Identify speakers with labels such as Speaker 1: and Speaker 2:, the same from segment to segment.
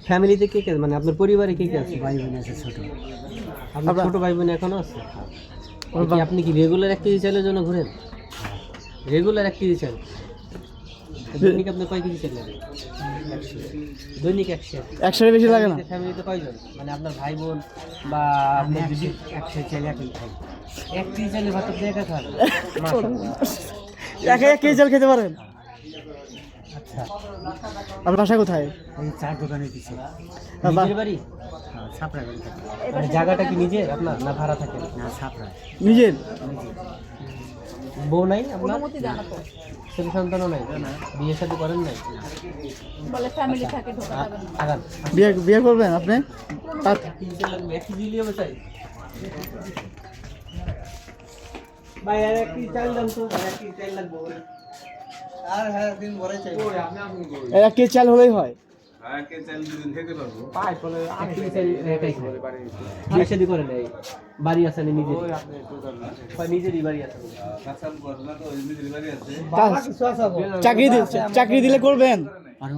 Speaker 1: ফ্যামিলিতে কে কে মানে আপনার পরিবারে কে কে আছে?
Speaker 2: ভাই বোন আছে ছোট।
Speaker 1: আপনার ছোট ভাই বোন এখনো আছে? আপনি কি রেগুলার এক কেজি চালের জন্য ঘুরেন? রেগুলার এক কেজি চাল? দৈনিক আপনার কয় কেজি চাল লাগে? দৈনিক
Speaker 3: 100 বেশি লাগে না?
Speaker 1: ফ্যামিলিতে কয়জন মানে আপনার ভাই বোন বা আপনার দিদি?
Speaker 2: 100 চাইলে এখন খাই।
Speaker 1: এক কেজি চালের ভাত আপনি একা খান?
Speaker 3: একা 1 কেজি চাল খেতে পারেন?
Speaker 1: আচ্ছা,
Speaker 3: আপনার বাসা কোথায়?
Speaker 2: এই চার দোকানে দিছে।
Speaker 1: নিজের বাড়ি?
Speaker 2: ছাপড়া বাড়ি থাকে।
Speaker 1: মানে জায়গাটা কি নিজের আপনার না ভাড়া থাকেন?
Speaker 2: না ছাপড়া।
Speaker 3: নিজের?
Speaker 1: বউ নাই আপনার? ছেলে সন্তানও নাই? বিয়ে শাদী করেন নাই?
Speaker 4: বলে ফ্যামিলি থাকে ঢোকা যাবে না।
Speaker 1: আগান।
Speaker 3: বিয়ে করবেন আপনি?
Speaker 1: ভাই আর একটি চাল দাম তো, আর একটি চাল লাগবে। আর হ্যাঁ দিন ভরে চাই।
Speaker 3: 1 কেজি চাল হলেই হয়?
Speaker 1: বিয়ে শাদী করে নাই? বাড়ি আছে না নিজের? নিজেরই বাড়ি আছে?
Speaker 3: চাকরি দিলে করবেন?
Speaker 2: আরো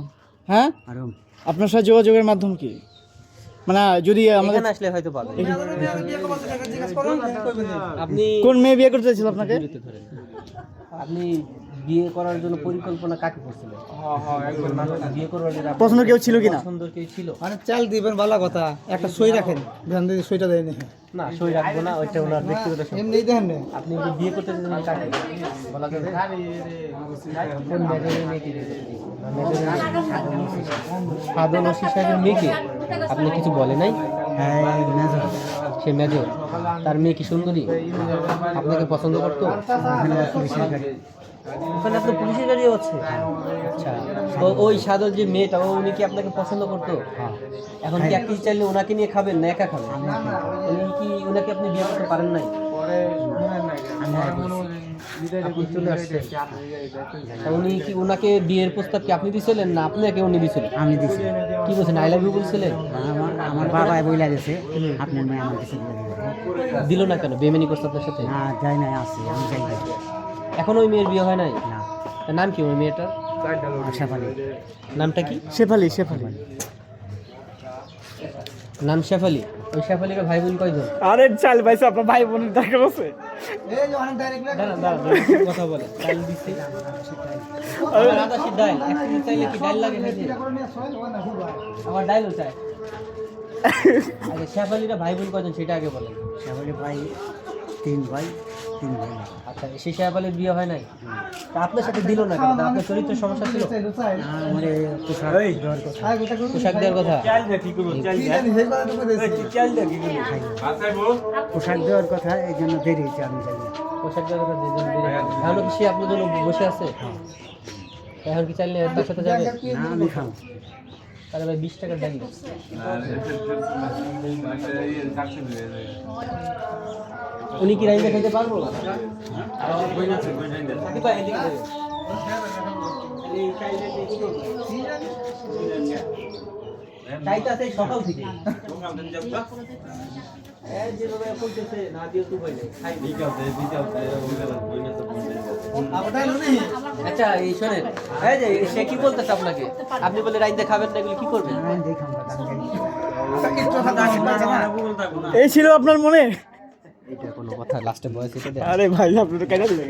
Speaker 3: হ্যাঁ,
Speaker 2: আরো
Speaker 3: আপনার সাথে যোগাযোগের মাধ্যম কি? মানে যদি আমাদের
Speaker 1: এখানে আসলে হয়তো পাবেন। আপনি
Speaker 3: কোন মেয়ে বিয়ে করতে চাইছিল আপনাকে?
Speaker 1: আপনি বিয়ে করার জন্য পরিকল্পনা কাকে করছিলেন? বিয়ে করবার জন্য আপনার
Speaker 3: পছন্দ কেউ ছিল কিনা?
Speaker 1: পছন্দ কেউ ছিল?
Speaker 5: মানে চাল দিবেন ভালো কথা, একটা সই রাখেন, ধ্যান দিয়ে সইটা দেয়নি।
Speaker 1: না, সই রাখবো না, ওইটা ওনার ব্যক্তিগত সম্পত্তি।
Speaker 5: এমনি দেন না।
Speaker 1: আপনি কি বিয়ে করতে চাইছেন কাকে বলা যাবে? কোন মেজরের মেয়েকে বিয়ে করতে চাইছেন? সাধন ওসি সাহেবের মেয়েকে? আপনি কিছু বলে নাই?
Speaker 2: হ্যাঁ মেজর।
Speaker 1: সে মেজর, তার মেয়ে কি সুন্দরী? আপনাকে পছন্দ করতো? ওখানে আপনার পুলিশের গাড়িও আছে? আচ্ছা, ওই সাধন যে মেয়েটা, উনি কি আপনাকে পছন্দ করতো? এখন কি এক কেজি চাইলে ওনাকে নিয়ে খাবেন না একা খাবেন? উনাকে আপনি বিয়ে করতে পারেন নাই? আপনি চলে আসছেন। উনি কি ওনাকে বিয়ের প্রস্তাব কি আপনি দিছিলেন না আপনাকে উনি দিছিলেন?
Speaker 2: আমি দিছি।
Speaker 1: কি বলছেন, আই লাভ ইউ বলছিলেন?
Speaker 2: আমার বাবাই বইলা গেছে আপনার মেয়ে আমার কাছে
Speaker 1: দিল না কেন? বেমেনি করছে আপনার সাথে?
Speaker 2: না যাই নাই, আছে আমি যাই নাই।
Speaker 1: এখন ওই মেয়ের বিয়ে হয় নাই?
Speaker 2: না
Speaker 1: তার নাম কি ওই মেয়েটার?
Speaker 2: শেফালি।
Speaker 1: নামটা কি?
Speaker 3: শেফালি।
Speaker 1: নাম শেফালি। ওই শেফালির ভাই বোন কয়জন?
Speaker 3: আরে চাল পাইছে আপনার ভাই বোনের দরকার আছে?
Speaker 5: এই যে অনেক ডাইরেক্ট
Speaker 1: দাঁড়ান, কথা বলে। ডাল দিছি। আদা শি ডাল। এক কেজি চাইলে কি ডাল লাগে নাকি? আমার ডালও চাই। আচ্ছা, শেফালির ভাই বোন কয়জন সেটা আগে বলেন।
Speaker 2: শেফালি ভাই 3 ভাই 3 ভাই।
Speaker 1: আচ্ছা, সেই শেফালির বিয়ে হয় নাই? তা আপনার সাথে দিল না কেন? আপনার চরিত্র সমস্যা ছিল?
Speaker 2: আমার পোশাক দেওয়ার কথা।
Speaker 1: পোশাক দেওয়ার কথা?
Speaker 2: পোশাক দেওয়ার কথা, এই জন্য দেরি হয়েছে, আমি যাই না।
Speaker 1: পোশাক দেওয়ার কথা যেজন এখন কি সে আপনার জন্য বসে আছে? এখন কি চাইলে তার সাথে যাবে?
Speaker 2: না আমি খাও।
Speaker 1: তাহলে ভাই 20 টাকার ডাল দিন। উনি কি রাইন্দা খেতে পারবো? চাইতে আছে সকাল থেকে। যেভাবে বলতেছে না দিও তো ভাই খাই আচ্ছা, এই শোনেন, এই যে সে কি বলতেছে আপনাকে, আপনি বলে রাইন্দা খাবেন না, এগুলো কি করবেন?
Speaker 2: আমি দেখাম
Speaker 3: এই ছিল আপনার মনে?
Speaker 1: এটা কোনো কথা? লাস্টে বয়স এটা
Speaker 3: আরে ভাই আপনি তো কেন দিলেন?